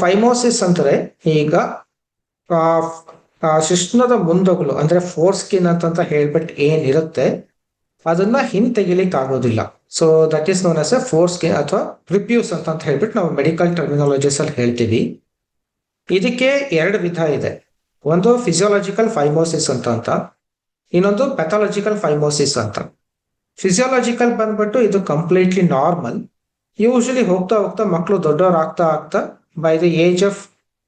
Phimosis ಅಂದ್ರೆ ಈಗ ಆ, ಶಿಶ್ನದ ಮುಂದೊಗಲು ಅಂದ್ರೆ ಫೋರ್ ಸ್ಕಿನ್ ಅಂತ ಹೇಳ್ಬಿಟ್ಟು ಏನಿರುತ್ತೆ ಅದನ್ನ ಹಿಂತೆಗಿಲಿಕ್ಕೆ ಆಗೋದಿಲ್ಲ. So that is known as A four skin ಅಥವಾ ಪ್ರಿಪ್ಯೂಸ್ ಅಂತ ಹೇಳ್ಬಿಟ್ಟು ನಾವು ಮೆಡಿಕಲ್ ಟರ್ಮಿನಾಲಜೀಸ್ ಅಲ್ಲಿ ಹೇಳ್ತೀವಿ. ಇದಕ್ಕೆ ಎರಡು ವಿಧ ಇದೆ. ಒಂದು ಫಿಸಿಯೋಲಾಜಿಕಲ್ ಫೈಮೋಸಿಸ್ ಅಂತ ಇನ್ನೊಂದು ಪ್ಯಾಥಾಲಜಿಕಲ್ ಫೈಮೋಸಿಸ್ ಅಂತ. ಫಿಸಿಯೋಲಾಜಿಕಲ್ ಬಂದ್ಬಿಟ್ಟು ಇದು ಕಂಪ್ಲೀಟ್ಲಿ ನಾರ್ಮಲ್. ಯೂಶಲಿ ಹೋಗ್ತಾ ಹೋಗ್ತಾ ಮಕ್ಕಳು ದೊಡ್ಡವ್ರು ಆಗ್ತಾ ಆಗ್ತಾ by the age of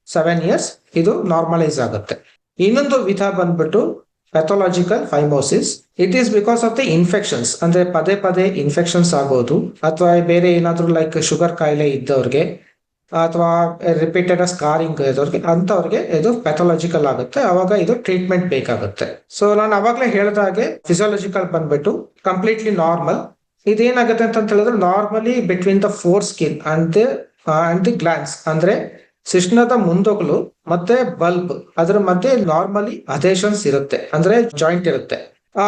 7 years ಇದು ನಾರ್ಮಲೈಸ್ ಆಗುತ್ತೆ. ಇನ್ನೊಂದು ವಿಧ ಬಂದ್ಬಿಟ್ಟು pathological phimosis. It is because of the infections, ಅಂದ್ರೆ ಪದೇ ಪದೇ ಇನ್ಫೆಕ್ಷನ್ಸ್ ಆಗೋದು ಅಥವಾ ಬೇರೆ ಏನಾದ್ರು ಲೈಕ್ ಶುಗರ್ ಕಾಯಿಲೆ ಇದ್ದವ್ರಿಗೆ ಅಥವಾ ರಿಪೀಟೆಡ್ ಸ್ಕಾರಿಂಗ್ ಇದ್ದವ್ರಿಗೆ ಅಂತವ್ರಿಗೆ ಇದು ಪ್ಯಾಥಾಲಜಿಕಲ್ ಆಗುತ್ತೆ. ಅವಾಗ ಇದು ಟ್ರೀಟ್ಮೆಂಟ್ ಬೇಕಾಗುತ್ತೆ. ಸೊ ನಾನು ಅವಾಗಲೇ ಹೇಳಿದ ಹಾಗೆ ಫಿಸಿಯಾಲಜಿಕಲ್ ಬಂದ್ಬಿಟ್ಟು ಕಂಪ್ಲೀಟ್ಲಿ ನಾರ್ಮಲ್. ಇದೇನಾಗುತ್ತೆ ಅಂತ ಹೇಳಿದ್ರೆ normally between the four skin and the glance, ಅಂದ್ರೆ ಶಿಶ್ನದ ಮುಂದೊಗಲು ಮತ್ತೆ ಬಲ್ಬ್ ಅದರ ಮಧ್ಯೆ ನಾರ್ಮಲಿ ಅಧೇಷನ್ಸ್ ಇರುತ್ತೆ, ಅಂದ್ರೆ ಜಾಯಿಂಟ್ ಇರುತ್ತೆ.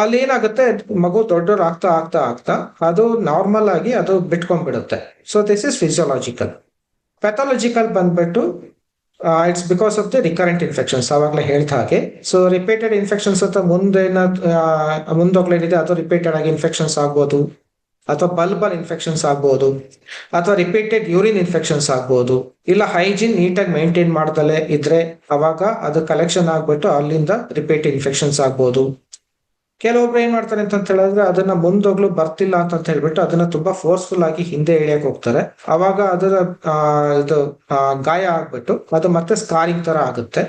ಅಲ್ಲಿ ಏನಾಗುತ್ತೆ, ಮಗು ದೊಡ್ಡವ್ರು ಆಗ್ತಾ ಆಗ್ತಾ ಆಗ್ತಾ ಅದು ನಾರ್ಮಲ್ ಆಗಿ ಅದು ಬಿಟ್ಕೊಂಡ್ಬಿಡುತ್ತೆ. So this is physiological. Pathological ಬಂದ್ಬಿಟ್ಟು it's because of the recurrent infections, ಅವಾಗಲೇ ಹೇಳ್ದ ಹಾಗೆ. ಸೊ ರಿಪೀಟೆಡ್ ಇನ್ಫೆಕ್ಷನ್ಸ್ ಅಂತ ಮುಂದೊಗ್ಲೇನಿದೆ ಅದು ರಿಪೀಟೆಡ್ ಆಗಿ ಇನ್ಫೆಕ್ಷನ್ಸ್ ಆಗ್ಬೋದು, ಅಥವಾ ಬಲ್ಬಲ್ ಇನ್ಫೆಕ್ಷನ್ಸ್ ಆಗ್ಬೋದು, ಅಥವಾ ರಿಪೀಟೆಡ್ ಯೂರಿನ್ ಇನ್ಫೆಕ್ಷನ್ಸ್ ಆಗ್ಬೋದು, ಇಲ್ಲ ಹೈಜೀನ್ ನೀಟಾಗಿ ಮೇಂಟೈನ್ ಮಾಡ್ದಲೇ ಇದ್ರೆ ಅವಾಗ ಅದು ಕಲೆಕ್ಷನ್ ಆಗ್ಬಿಟ್ಟು ಅಲ್ಲಿಂದ ರಿಪೀಟ್ ಇನ್ಫೆಕ್ಷನ್ಸ್ ಆಗ್ಬೋದು. ಕೆಲವೊಬ್ರು ಏನ್ ಮಾಡ್ತಾರೆ ಅಂತ ಹೇಳಿದ್ರೆ ಅದನ್ನ ಮುಂದೊಗ್ಲು ಬರ್ತಿಲ್ಲ ಅಂತ ಹೇಳ್ಬಿಟ್ಟು ಅದನ್ನ ತುಂಬಾ ಫೋರ್ಸ್ಫುಲ್ ಆಗಿ ಹಿಂದೆ ಎಳಿಯಕ್ ಹೋಗ್ತಾರೆ. ಅವಾಗ ಅದರ ಇದು ಗಾಯ ಆಗ್ಬಿಟ್ಟು ಅದು ಮತ್ತೆ ಸ್ಕಾರಿಂಗ್ ತರ ಆಗುತ್ತೆ.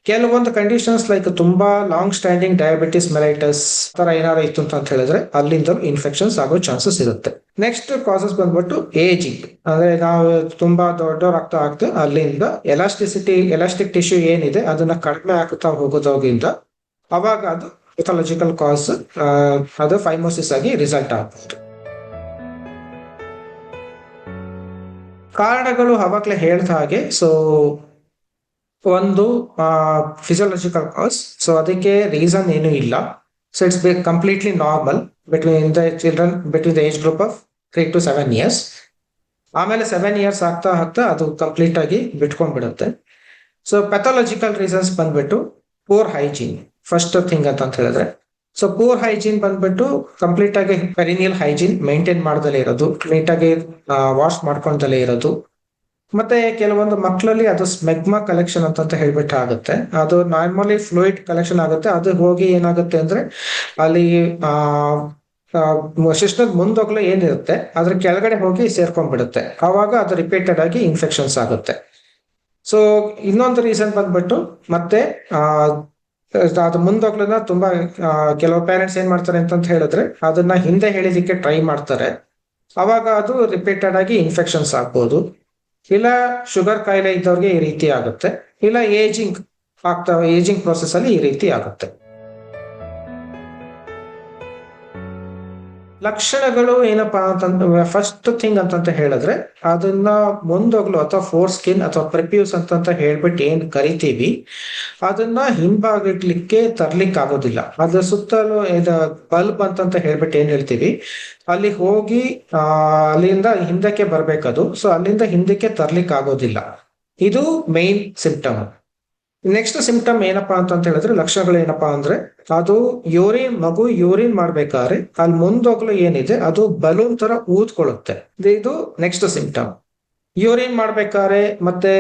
ಕೆಲವೊಂದು ಕಂಡೀಷನ್ಸ್ ಲೈಕ್ ತುಂಬಾ ಲಾಂಗ್ ಸ್ಟ್ಯಾಂಡಿಂಗ್ ಡಯಾಬಿಟಿಸ್ ಮೆಲೈಟಸ್ ತರ ಏನಾದ್ರು ಇತ್ತು ಅಂತ ಹೇಳಿದ್ರೆ ಅಲ್ಲಿಂದ ಇನ್ಫೆಕ್ಷನ್ಸ್ ಆಗೋ ಚಾನ್ಸಸ್ ಇರುತ್ತೆ. ನೆಕ್ಸ್ಟ್ ಕಾಸಸ್ ಬಂದ್ಬಿಟ್ಟು ಏಜಿಂಗ್, ಅಂದ್ರೆ ನಾವು ತುಂಬಾ ದೊಡ್ಡವರಾಗ್ತಾ ಆಗ್ತಾ ಅಲ್ಲಿಂದ ಎಲಾಸ್ಟಿಕ್ ಟಿಶ್ಯೂ ಏನಿದೆ ಅದನ್ನ ಕಡಿಮೆ ಆಗ್ತಾ ಹೋಗೋದ್ರಿಂದ ಅವಾಗ ಅದು ಪೆಥಾಲಜಿಕಲ್ ಕಾಸ್ ಅದು ಫೈಮೋಸಿಸ್ ಆಗಿ ರಿಸಲ್ಟ್ ಆಗ್ಬೋದು. ಕಾರಣಗಳು ಅವಾಗಲೇ ಹೇಳ್ದ ಹಾಗೆ. ಸೊ ಒಂದು ಫಿಸಿಯಾಲಜಿಕಲ್ ಕಾಸ್, ಸೊ ಅದಕ್ಕೆ ರೀಸನ್ ಏನು ಇಲ್ಲ. So it's completely normal between the children between the age group of 3 to 7 years. ಆಮೇಲೆ 7 years ಆಗ್ತಾ ಆಗ್ತಾ ಅದು ಕಂಪ್ಲೀಟ್ ಆಗಿ ಬಿಟ್ಕೊಂಡ್ಬಿಡುತ್ತೆ. ಸೊ ಪ್ಯಾಥಾಲಜಿಕಲ್ ರೀಸನ್ಸ್ ಬಂದ್ಬಿಟ್ಟು ಪೂರ್ ಹೈಜೀನ್ ಫಸ್ಟ್ ಥಿಂಗ್ ಅಂತ ಹೇಳಿದ್ರೆ. ಸೊ ಪೂರ್ ಹೈಜೀನ್ ಬಂದ್ಬಿಟ್ಟು ಕಂಪ್ಲೀಟ್ ಆಗಿ ಪೆರಿನಿಯಲ್ ಹೈಜೀನ್ ಮೇಂಟೈನ್ ಮಾಡ್ದಲೇ ಇರೋದು, ನೀಟಾಗಿ ವಾಶ್ ಮಾಡ್ಕೊಂಡಲೇ ಇರೋದು. ಮತ್ತೆ ಕೆಲವೊಂದು ಮಕ್ಕಳಲ್ಲಿ ಅದು ಸ್ಮೆಗ್ಮಾ ಕಲೆಕ್ಷನ್ ಅಂತ ಹೇಳ್ಬಿಟ್ಟು ಆಗುತ್ತೆ. ಅದು ನಾರ್ಮಲಿ ಫ್ಲೂಯಿಡ್ ಕಲೆಕ್ಷನ್ ಆಗುತ್ತೆ. ಅದು ಹೋಗಿ ಏನಾಗುತ್ತೆ ಅಂದ್ರೆ ಅಲ್ಲಿ ಶಿಶ್ನದ ಮುಂದೊಗ್ಲು ಏನಿರುತ್ತೆ ಅದ್ರ ಕೆಳಗಡೆ ಹೋಗಿ ಸೇರ್ಕೊಂಡ್ಬಿಡುತ್ತೆ. ಆವಾಗ ಅದು ರಿಪೀಟೆಡ್ ಆಗಿ ಇನ್ಫೆಕ್ಷನ್ಸ್ ಆಗುತ್ತೆ. ಸೊ ಇನ್ನೊಂದು ರೀಸನ್ ಬಂದ್ಬಿಟ್ಟು ಮತ್ತೆ ಅದು ಮುಂದೊಗ್ಲನ್ನ ತುಂಬಾ ಕೆಲವು ಪೇರೆಂಟ್ಸ್ ಏನ್ ಮಾಡ್ತಾರೆ ಅಂತ ಹೇಳಿದ್ರೆ ಅದನ್ನ ಹಿಂದೆ ಹೇಳಿದಕ್ಕೆ ಟ್ರೈ ಮಾಡ್ತಾರೆ. ಅವಾಗ ಅದು ರಿಪೀಟೆಡ್ ಆಗಿ ಇನ್ಫೆಕ್ಷನ್ಸ್ ಆಗ್ಬೋದು. ಇಲ್ಲ ಶುಗರ್ ಕಾಯಿಲೆ ಇದ್ದವ್ರಿಗೆ ಈ ರೀತಿ ಆಗುತ್ತೆ, ಇಲ್ಲ ಏಜಿಂಗ್ ಪ್ರೊಸೆಸ್ ಅಲ್ಲಿ ಈ ರೀತಿ ಆಗುತ್ತೆ. ಲಕ್ಷಣಗಳು ಏನಪ್ಪಾ ಅಂತಂದ್ರೆ ಫಸ್ಟ್ ಥಿಂಗ್ ಅಂತ ಹೇಳಿದ್ರೆ ಅದನ್ನ ಮುಂದೊಗ್ಲು ಅಥವಾ ಫೋರ್ ಸ್ಕಿನ್ ಅಥವಾ ಪ್ರಿಪ್ಯೂಸ್ ಅಂತ ಹೇಳ್ಬಿಟ್ಟು ಏನ್ ಕರಿತೀವಿ ಅದನ್ನ ಹಿಂಭಾಗಲಿಕ್ಕೆ ತರ್ಲಿಕ್ಕೆ ಆಗೋದಿಲ್ಲ. ಅದ್ರ ಸುತ್ತಲೂ ಬಲ್ಬ್ ಅಂತ ಹೇಳ್ಬಿಟ್ಟು ಏನ್ ಹೇಳ್ತೀವಿ ಅಲ್ಲಿ ಹೋಗಿ ಅಲ್ಲಿಂದ ಹಿಂದಕ್ಕೆ ಬರ್ಬೇಕದು. ಸೊ ಅಲ್ಲಿಂದ ಹಿಂದಕ್ಕೆ ತರ್ಲಿಕ್ಕೆ ಆಗೋದಿಲ್ಲ. ಇದು ಮೇನ್ ಸಿಂಪ್ಟಮ್. ನೆಕ್ಸ್ಟ್ ಸಿಂಪ್ಟಮ್ ಏನಪ್ಪಾ ಅಂತ ಹೇಳಿದ್ರೆ ಲಕ್ಷಣಗಳು ಏನಪ್ಪಾ ಅಂದ್ರೆ ಅದು ಮಗು ಯೂರಿನ್ ಮಾಡ್ಬೇಕಾದ್ರೆ ಅಲ್ಲಿ ಮುಂದೊಗ್ಲು ಏನಿದೆ ಅದು ಬಲೂನ್ ತರ ಊದ್ಕೊಳ್ಳುತ್ತೆ. ಇದು ನೆಕ್ಸ್ಟ್ ಸಿಂಪ್ಟಮ್. ಯೂರಿನ್ ಮಾಡ್ಬೇಕಾದ್ರೆ ಮತ್ತೆ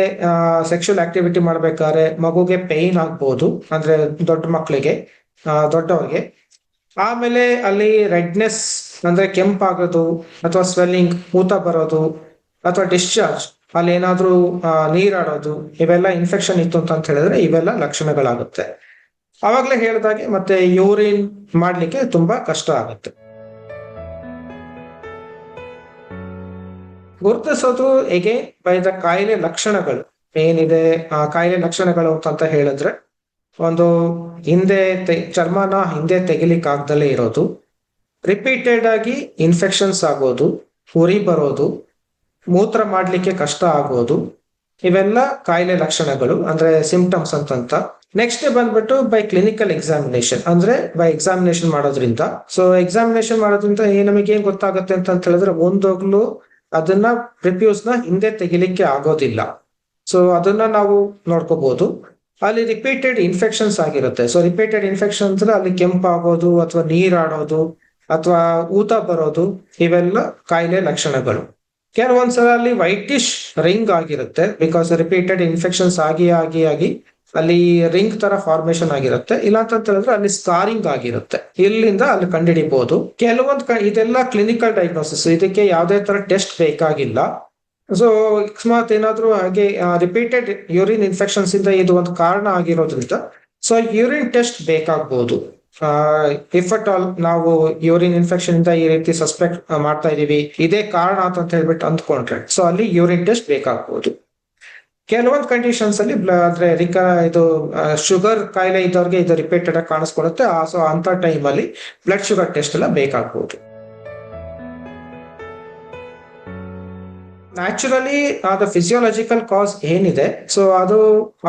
ಸೆಕ್ಷುವಲ್ ಆಕ್ಟಿವಿಟಿ ಮಾಡ್ಬೇಕಾದ್ರೆ ಮಗುಗೆ ಪೇನ್ ಆಗ್ಬೋದು, ಅಂದ್ರೆ ದೊಡ್ಡ ಮಕ್ಕಳಿಗೆ ದೊಡ್ಡವ್ರಿಗೆ. ಆಮೇಲೆ ಅಲ್ಲಿ ರೆಡ್ನೆಸ್ ಅಂದ್ರೆ ಕೆಂಪಾಗೋದು ಅಥವಾ ಸ್ವೆಲ್ಲಿಂಗ್ ಊತ ಬರೋದು ಅಥವಾ ಡಿಸ್ಚಾರ್ಜ್ ಅಲ್ಲಿ ಏನಾದ್ರೂ ನೀರಾಡೋದು, ಇವೆಲ್ಲ ಇನ್ಫೆಕ್ಷನ್ ಇತ್ತು ಅಂತ ಹೇಳಿದ್ರೆ ಇವೆಲ್ಲ ಲಕ್ಷಣಗಳಾಗುತ್ತೆ. ಅವಾಗ್ಲೇ ಹೇಳಿದಾಗೆ ಮತ್ತೆ ಯೂರಿನ್ ಮಾಡ್ಲಿಕ್ಕೆ ತುಂಬಾ ಕಷ್ಟ ಆಗುತ್ತೆ. ಗುರುತಿಸೋದು ಹೇಗೆ ಬೈ ದ ಕಾಯಿಲೆ ಲಕ್ಷಣಗಳು ಏನಿದೆ. ಕಾಯಿಲೆ ಲಕ್ಷಣಗಳು ಅಂತ ಹೇಳಿದ್ರೆ ಒಂದು ಚರ್ಮನ ಹಿಂದೆ ತೆಗಿಲಿಕ್ಕೆ ಆಗ್ದಲೇ ಇರೋದು, ರಿಪೀಟೆಡ್ ಆಗಿ ಇನ್ಫೆಕ್ಷನ್ಸ್ ಆಗೋದು, ಉರಿ ಬರೋದು, ಮೂತ್ರ ಮಾಡ್ಲಿಕ್ಕೆ ಕಷ್ಟ ಆಗೋದು, ಇವೆಲ್ಲ ಕಾಯಿಲೆ ಲಕ್ಷಣಗಳು ಅಂದ್ರೆ ಸಿಂಪ್ಟಮ್ಸ್ ಅಂತ. ನೆಕ್ಸ್ಟ್ ಬಂದ್ಬಿಟ್ಟು ಬೈ ಕ್ಲಿನಿಕಲ್ ಎಕ್ಸಾಮಿನೇಷನ್, ಅಂದ್ರೆ ಬೈ ಎಕ್ಸಾಮಿನೇಷನ್ ಮಾಡೋದ್ರಿಂದ. ಸೊ ಎಕ್ಸಾಮಿನೇಷನ್ ಮಾಡೋದ್ರಿಂದ ನಮಗೆ ಏನ್ ಗೊತ್ತಾಗುತ್ತೆ ಅಂತ ಹೇಳಿದ್ರೆ ಮುಂದೊಗ್ಲು ಅದನ್ನ ಪ್ರಿಪ್ಯೂಸ್ ನ ಹಿಂದೆ ತೆಗಿಲಿಕ್ಕೆ ಆಗೋದಿಲ್ಲ. ಸೊ ಅದನ್ನ ನಾವು ನೋಡ್ಕೋಬಹುದು. ಅಲ್ಲಿ ರಿಪೀಟೆಡ್ ಇನ್ಫೆಕ್ಷನ್ಸ್ ಆಗಿರುತ್ತೆ. ಸೊ ರಿಪೀಟೆಡ್ ಇನ್ಫೆಕ್ಷನ್ ಅಂದ್ರೆ ಅಲ್ಲಿ ಕೆಂಪಾಗೋದು ಅಥವಾ ನೀರಾಡೋದು ಅಥವಾ ಊತ ಬರೋದು, ಇವೆಲ್ಲ ಕಾಯಿಲೆ ಲಕ್ಷಣಗಳು. ಕೆಲವೊಂದ್ಸಲ ಅಲ್ಲಿ ವೈಟಿಶ್ ರಿಂಗ್ ಆಗಿರುತ್ತೆ, ಬಿಕಾಸ್ ರಿಪೀಟೆಡ್ ಇನ್ಫೆಕ್ಷನ್ಸ್ ಆಗಿ ಅಲ್ಲಿ ರಿಂಗ್ ತರ ಫಾರ್ಮೇಶನ್ ಆಗಿರುತ್ತೆ. ಇಲ್ಲ ಅಂತ ಹೇಳಿದ್ರೆ ಅಲ್ಲಿ ಸ್ಕಾರಿಂಗ್ ಆಗಿರುತ್ತೆ. ಇಲ್ಲಿಂದ ಅಲ್ಲಿ ಕಂಡುಹಿಡಿಬಹುದು. ಇದೆಲ್ಲ ಕ್ಲಿನಿಕಲ್ ಡಯಾಗ್ನೋಸಿಸ್, ಇದಕ್ಕೆ ಯಾವುದೇ ತರ ಟೆಸ್ಟ್ ಬೇಕಾಗಿಲ್ಲ. ಸೊ ಅಕಸ್ಮಾತ್ ಏನಾದ್ರೂ ಹಾಗೆ ರಿಪೀಟೆಡ್ ಯೂರಿನ್ ಇನ್ಫೆಕ್ಷನ್ಸ್ ಇಂದ ಇದು ಒಂದು ಕಾರಣ ಆಗಿರೋದ್ರಿಂದ ಸೊ ಯೂರಿನ್ ಟೆಸ್ಟ್ ಬೇಕಾಗಬಹುದು. ಇಫ್ ಅಟ್ ಆಲ್ ನಾವು ಯೂರಿನ್ ಇನ್ಫೆಕ್ಷನ್ ಇಂದ ಈ ರೀತಿ ಸಸ್ಪೆಕ್ಟ್ ಮಾಡ್ತಾ ಇದೀವಿ, ಇದೇ ಕಾರಣ ಅಂತ ಹೇಳ್ಬಿಟ್ಟು ಅಂದ್ಕೊಂಡ್ರೆ ಸೊ ಅಲ್ಲಿ ಯೂರಿನ್ ಟೆಸ್ಟ್ ಬೇಕಾಗಬಹುದು. ಕೆಲವೊಂದು ಕಂಡೀಷನ್ಸ್ ಅಲ್ಲಿ ಅಂದ್ರೆ ಇದು ಶುಗರ್ ಕಾಯಿಲೆ ಇದ್ದವ್ರಿಗೆ ಇದು ರಿಪೀಟೆಡ್ ಆಗಿ ಕಾಣಿಸ್ಕೊಳ್ಳುತ್ತೆ. ಸೊ ಅಂತ ಟೈಮ್ ಅಲ್ಲಿ ಬ್ಲಡ್ ಶುಗರ್ ಟೆಸ್ಟ್ ಎಲ್ಲ ಬೇಕಾಗಬಹುದು. ನ್ಯಾಚುರಲಿ ದ ಫಿಸಿಯೋಲಾಜಿಕಲ್ ಕಾಸ್ ಏನಿದೆ ಸೊ ಅದು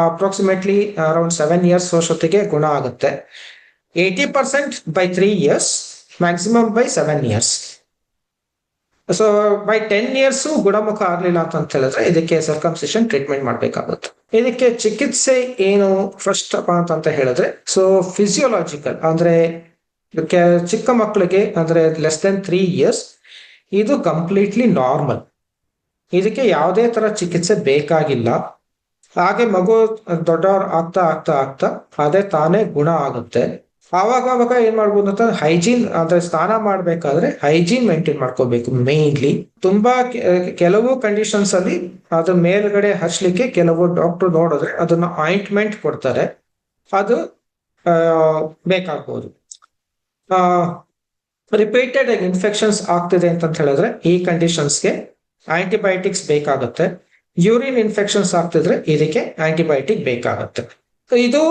ಅಪ್ರಾಕ್ಸಿಮೇಟ್ಲಿ ಅರೌಂಡ್ 7 years ವರ್ಷೊತ್ತಿಗೆ ಗುಣ ಆಗುತ್ತೆ. 80% by 3 years, maximum by 7 years. So by 10 years ಗುಣಮುಖ ಆಗ್ಲಿಲ್ಲ ಅಂತ ಹೇಳಿದ್ರೆ ಇದಕ್ಕೆ ಸರ್ಕಮ್ಸಿಷನ್ ಟ್ರೀಟ್ಮೆಂಟ್ ಮಾಡ್ಬೇಕಾಗುತ್ತೆ. ಇದಕ್ಕೆ ಚಿಕಿತ್ಸೆ ಏನು ಫಸ್ಟ್ ಅಂತ ಹೇಳಿದ್ರೆ ಸೊ ಫಿಸಿಯೋಲಾಜಿಕಲ್ ಅಂದ್ರೆ ಚಿಕ್ಕ ಮಕ್ಕಳಿಗೆ ಅಂದ್ರೆ ಲೆಸ್ ದೆನ್ 3 years ಇದು ಕಂಪ್ಲೀಟ್ಲಿ ನಾರ್ಮಲ್. ಇದಕ್ಕೆ ಯಾವುದೇ ತರ ಚಿಕಿತ್ಸೆ ಬೇಕಾಗಿಲ್ಲ. ಹಾಗೆ ಮಗು ದೊಡ್ಡವ್ರು ಆಗ್ತಾ ಅದೇ ತಾನೇ ಗುಣ ಆಗುತ್ತೆ. ಆವಾಗ ಏನ್ ಮಾಡ್ಬೋದು ಅಂತ ಹೈಜೀನ್ ಅಂದ್ರೆ ಸ್ನಾನ ಮಾಡ್ಬೇಕಾದ್ರೆ ಹೈಜೀನ್ ಮೇಂಟೈನ್ ಮಾಡ್ಕೋಬೇಕು. ಮೇನ್ಲಿ ತುಂಬಾ ಕೆಲವು ಕಂಡೀಷನ್ಸ್ ಅಲ್ಲಿ ಅದ್ರ ಮೇಲ್ಗಡೆ ಹಚ್ಲಿಕ್ಕೆ ಕೆಲವು ಡಾಕ್ಟರ್ ನೋಡಿದ್ರೆ ಅದನ್ನ ಆಯಿಂಟ್ಮೆಂಟ್ ಕೊಡ್ತಾರೆ, ಅದು ಬೇಕಾಗ್ಬೋದು. ರಿಪೀಟೆಡ್ ಇನ್ಫೆಕ್ಷನ್ಸ್ ಆಗ್ತಿದೆ ಅಂತ ಹೇಳಿದ್ರೆ ಈ ಕಂಡೀಷನ್ಸ್ಗೆ ಆಂಟಿಬಯೋಟಿಕ್ಸ್ ಬೇಕಾಗುತ್ತೆ. ಯೂರಿನ್ ಇನ್ಫೆಕ್ಷನ್ಸ್ ಆಗ್ತಿದ್ರೆ ಇದಕ್ಕೆ ಆಂಟಿಬಯೋಟಿಕ್ ಬೇಕಾಗುತ್ತೆ. ಇದು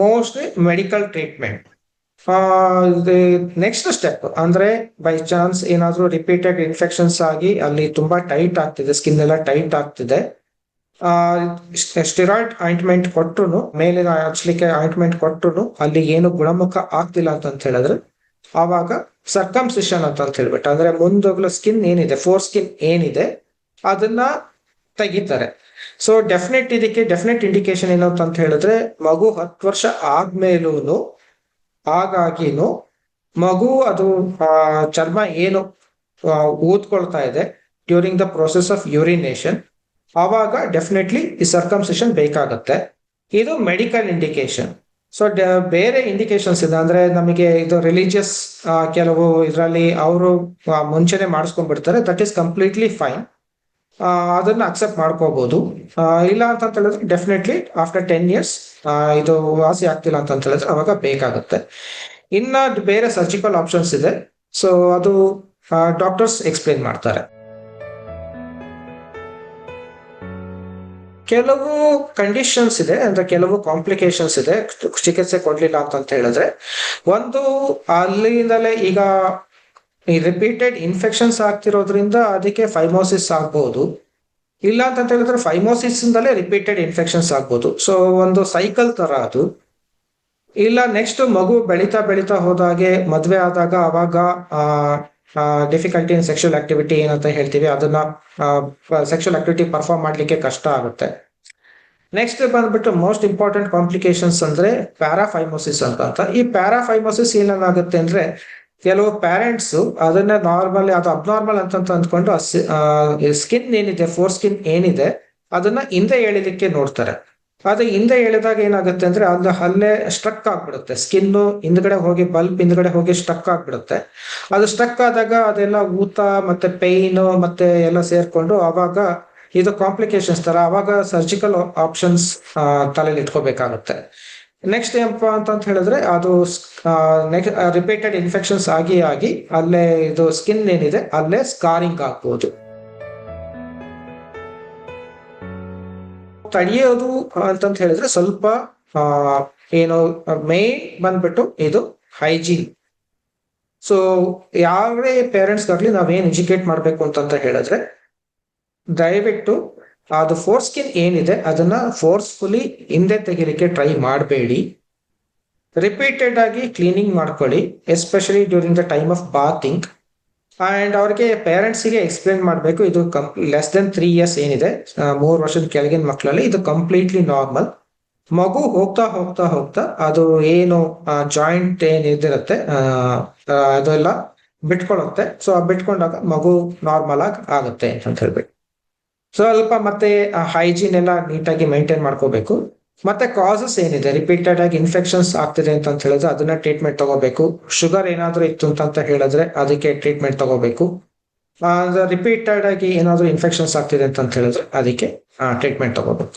mostly medical treatment. Next step ಅಂದ್ರೆ ಬೈ ಚಾನ್ಸ್ ಏನಾದ್ರೂ ರಿಪೀಟೆಡ್ ಇನ್ಫೆಕ್ಷನ್ಸ್ ಆಗಿ ಅಲ್ಲಿ ತುಂಬಾ ಟೈಟ್ ಆಗ್ತಿದೆ, ಸ್ಕಿನ್ ಎಲ್ಲ ಟೈಟ್ ಆಗ್ತಿದೆ, ಸ್ಟಿರಾಯ್ಡ್ ಆಯಿಂಟ್ಮೆಂಟ್ ಕೊಟ್ಟರು, ಮೇಲೆ ಹಚ್ಲಿಕ್ಕೆ ಆಯಿಂಟ್ಮೆಂಟ್ ಕೊಟ್ಟರು ಅಲ್ಲಿ ಏನು ಗುಣಮುಖ ಆಗ್ತಿಲ್ಲ ಅಂತ ಹೇಳಿದ್ರೆ ಆವಾಗ ಸರ್ಕಮ್ಸಿಷನ್ ಅಂತ ಹೇಳ್ಬಿಟ್ಟು ಅಂದ್ರೆ ಮುಂದೋಗ್ಲ ಸ್ಕಿನ್ ಏನಿದೆ, ಫೋರ್ ಸ್ಕಿನ್ ಏನಿದೆ ಅದನ್ನ ತೆಗಿತಾರೆ. ಸೊ ಇದಕ್ಕೆ ಡೆಫಿನೆಟ್ ಇಂಡಿಕೇಶನ್ ಏನು ಅಂತ ಹೇಳಿದ್ರೆ ಮಗು 10 ವರ್ಷ ಆದ್ಮೇಲೂ ಹಾಗಾಗಿನು ಮಗು ಅದು ಚರ್ಮ ಏನು ಊದ್ಕೊಳ್ತಾ ಇದೆ during the process of urination, ಆವಾಗ ಡೆಫಿನೆಟ್ಲಿ ಈ ಸರ್ಕಮ್ಸಿಷನ್ ಬೇಕಾಗತ್ತೆ. ಇದು ಮೆಡಿಕಲ್ ಇಂಡಿಕೇಶನ್. ಸೊ ಬೇರೆ ಇಂಡಿಕೇಶನ್ಸ್ ಇದೆ ಅಂದ್ರೆ ನಮಗೆ ಇದು ರಿಲಿಜಿಯಸ್ ಕೆಲವು ಇದರಲ್ಲಿ ಅವರು ಮುಂಚೆನೆ ಮಾಡಿಸ್ಕೊಂಡ್ಬಿಡ್ತಾರೆ, ದಟ್ ಈಸ್ ಕಂಪ್ಲೀಟ್ಲಿ ಫೈನ್, ಅದನ್ನ ಅಕ್ಸೆಪ್ಟ್ ಮಾಡ್ಕೋಬಹುದು. ಇಲ್ಲ ಅಂತ ಹೇಳಿದ್ರೆ ಡೆಫಿನೆಟ್ಲಿ ಆಫ್ಟರ್ 10 years ಇದು ವಾಸಿ ಆಗ್ತಿಲ್ಲ ಅಂತ ಹೇಳಿದ್ರೆ ಅವಾಗ ಬೇಕಾಗುತ್ತೆ. ಇನ್ನ ಬೇರೆ ಸರ್ಜಿಕಲ್ ಆಪ್ಷನ್ಸ್ ಇದೆ, ಸೊ ಅದು ಡಾಕ್ಟರ್ಸ್ ಎಕ್ಸ್ಪ್ಲೇನ್ ಮಾಡ್ತಾರೆ. ಕೆಲವು ಕಂಡೀಷನ್ಸ್ ಇದೆ ಅಂದ್ರೆ ಕೆಲವು ಕಾಂಪ್ಲಿಕೇಶನ್ಸ್ ಇದೆ ಚಿಕಿತ್ಸೆ ಕೊಡ್ಲಿಲ್ಲ ಅಂತ ಹೇಳಿದ್ರೆ. ಒಂದು ಅಲ್ಲಿಂದಲೇ ಈಗ ಈ ರಿಪೀಟೆಡ್ ಇನ್ಫೆಕ್ಷನ್ಸ್ ಆಗ್ತಿರೋದ್ರಿಂದ ಅದಕ್ಕೆ ಫೈಮೋಸಿಸ್ ಆಗ್ಬಹುದು. ಇಲ್ಲ ಅಂತ ಹೇಳಿದ್ರೆ ಫೈಮೋಸಿಸ್ ಇಂದಲೇ ರಿಪೀಟೆಡ್ ಇನ್ಫೆಕ್ಷನ್ಸ್ ಆಗ್ಬೋದು. ಸೊ ಒಂದು ಸೈಕಲ್ ತರ ಅದು. ಇಲ್ಲ ನೆಕ್ಸ್ಟ್ ಮಗು ಬೆಳೀತಾ ಹೋದಾಗೆ ಮದ್ವೆ ಆದಾಗ ಅವಾಗ ಡಿಫಿಕಲ್ಟಿ ಇನ್ ಸೆಕ್ಷುವಲ್ ಆಕ್ಟಿವಿಟಿ ಏನಂತ ಹೇಳ್ತೀವಿ, ಅದನ್ನ ಸೆಕ್ಷುವಲ್ ಆಕ್ಟಿವಿಟಿ ಪರ್ಫಾರ್ಮ್ ಮಾಡ್ಲಿಕ್ಕೆ ಕಷ್ಟ ಆಗುತ್ತೆ. ನೆಕ್ಸ್ಟ್ ಬಂದ್ಬಿಟ್ಟು ಮೋಸ್ಟ್ ಇಂಪಾರ್ಟೆಂಟ್ ಕಾಂಪ್ಲಿಕೇಶನ್ಸ್ ಅಂದ್ರೆ ಪ್ಯಾರಾಫೈಮೋಸಿಸ್ ಅಂತ. ಈ ಪ್ಯಾರಾಫೈಮೋಸಿಸ್ ಏನಾಗುತ್ತೆ ಅಂದ್ರೆ ಕೆಲವು ಪೇರೆಂಟ್ಸ್ ಅದನ್ನ ನಾರ್ಮಲ್ ಅದು ಅಬ್ನಾರ್ಮಲ್ ಅಂತ ಅಂದ್ಕೊಂಡು ಸ್ಕಿನ್ ಏನಿದೆ, ಫೋರ್ ಸ್ಕಿನ್ ಏನಿದೆ ಅದನ್ನ ಹಿಂದೆ ಎಳಿಲಿಕ್ಕೆ ನೋಡ್ತಾರೆ. ಆದ್ರೆ ಹಿಂದೆ ಎಳೆದಾಗ ಏನಾಗುತ್ತೆ ಅಂದ್ರೆ ಅದು ಅಲ್ಲೇ ಸ್ಟ್ರಕ್ ಆಗ್ಬಿಡುತ್ತೆ, ಸ್ಕಿನ್ ಹಿಂದ್ಗಡೆ ಹೋಗಿ ಬಲ್ಬ್ ಹಿಂದ್ಗಡೆ ಹೋಗಿ ಸ್ಟ್ರಕ್ ಆಗ್ಬಿಡುತ್ತೆ. ಅದು ಸ್ಟ್ರಕ್ ಆದಾಗ ಅದೆಲ್ಲ ಊತ ಮತ್ತೆ ಪೈನ್ ಮತ್ತೆ ಎಲ್ಲ ಸೇರ್ಕೊಂಡು ಅವಾಗ ಇದು ಕಾಂಪ್ಲಿಕೇಶನ್ಸ್ ತರ, ಅವಾಗ ಸರ್ಜಿಕಲ್ ಆಪ್ಷನ್ಸ್ ತಲೆಯಲ್ಲಿ ಇಟ್ಕೋಬೇಕಾಗುತ್ತೆ. ನೆಕ್ಸ್ಟ್ ಏನಪ್ಪಾ ಅಂತ ಹೇಳಿದ್ರೆ ಅದು ರಿಪೀಟೆಡ್ ಇನ್ಫೆಕ್ಷನ್ಸ್ ಆಗಿ ಅಲ್ಲೇ ಇದು ಸ್ಕಿನ್ ಏನಿದೆ ಅಲ್ಲೇ ಸ್ಕಾರಿಂಗ್ ಆಗ್ಬೋದು. ತಡೆಯೋದು ಅಂತ ಹೇಳಿದ್ರೆ ಸ್ವಲ್ಪ ಏನು ಮೇನ್ ಬಂದ್ಬಿಟ್ಟು ಇದು ಹೈಜೀನ್. ಸೊ ಯಾವೇ ಪೇರೆಂಟ್ಸ್ಗಾಗ್ಲಿ ನಾವೇನ್ ಎಜುಕೇಟ್ ಮಾಡ್ಬೇಕು ಅಂತ ಹೇಳಿದ್ರೆ ದಯವಿಟ್ಟು ಅದು ಫೋರ್ ಸ್ಕಿನ್ ಏನಿದೆ ಅದನ್ನ ಫೋರ್ಸ್ಫುಲಿ ಹಿಂದೆ ತೆಗಿಲಿಕ್ಕೆ ಟ್ರೈ ಮಾಡಬೇಡಿ. ರಿಪೀಟೆಡ್ ಆಗಿ ಕ್ಲೀನಿಂಗ್ ಮಾಡ್ಕೊಳ್ಳಿ, especially during the time of bathing. And ಅವ್ರಿಗೆ ಪೇರೆಂಟ್ಸಿಗೆ ಎಕ್ಸ್ಪ್ಲೇನ್ ಮಾಡಬೇಕು ಇದು ಲೆಸ್ ದೆನ್ 3 ಇಯರ್ಸ್ ಏನಿದೆ, 3 ವರ್ಷದ ಕೆಳಗಿನ ಮಕ್ಕಳಲ್ಲಿ ಇದು ಕಂಪ್ಲೀಟ್ಲಿ ನಾರ್ಮಲ್. ಮಗು ಹೋಗ್ತಾ ಹೋಗ್ತಾ ಹೋಗ್ತಾ ಅದು ಏನು ಜಾಯಿಂಟ್ ಏನ್ ಇದಿರುತ್ತೆ ಅದೆಲ್ಲ ಬಿಟ್ಕೊಳ್ಳುತ್ತೆ. ಸೊ ಆ ಬಿಟ್ಕೊಂಡಾಗ ಮಗು ನಾರ್ಮಲ್ ಆಗಿ ಆಗುತ್ತೆ ಅಂತ ಹೇಳ್ಬೇಕು. ಸ್ವಲ್ಪ ಮತ್ತೆ ಹೈಜೀನ್ ಎಲ್ಲ ನೀಟಾಗಿ ಮೈಂಟೈನ್ ಮಾಡ್ಕೋಬೇಕು. ಮತ್ತೆ ಕಾಸಸ್ ಏನಿದೆ, ರಿಪೀಟೆಡ್ ಆಗಿ ಇನ್ಫೆಕ್ಷನ್ಸ್ ಆಗ್ತಿದೆ ಅಂತ ಹೇಳಿದ್ರೆ ಅದನ್ನ ಟ್ರೀಟ್ಮೆಂಟ್ ತಗೋಬೇಕು. ಶುಗರ್ ಏನಾದ್ರೂ ಇತ್ತು ಅಂತ ಹೇಳಿದ್ರೆ ಅದಕ್ಕೆ ಟ್ರೀಟ್ಮೆಂಟ್ ತಗೋಬೇಕು. ರಿಪೀಟೆಡ್ ಆಗಿ ಏನಾದ್ರೂ ಇನ್ಫೆಕ್ಷನ್ಸ್ ಆಗ್ತಿದೆ ಅಂತ ಹೇಳಿದ್ರೆ ಅದಕ್ಕೆ ಟ್ರೀಟ್ಮೆಂಟ್ ತಗೋಬೇಕು.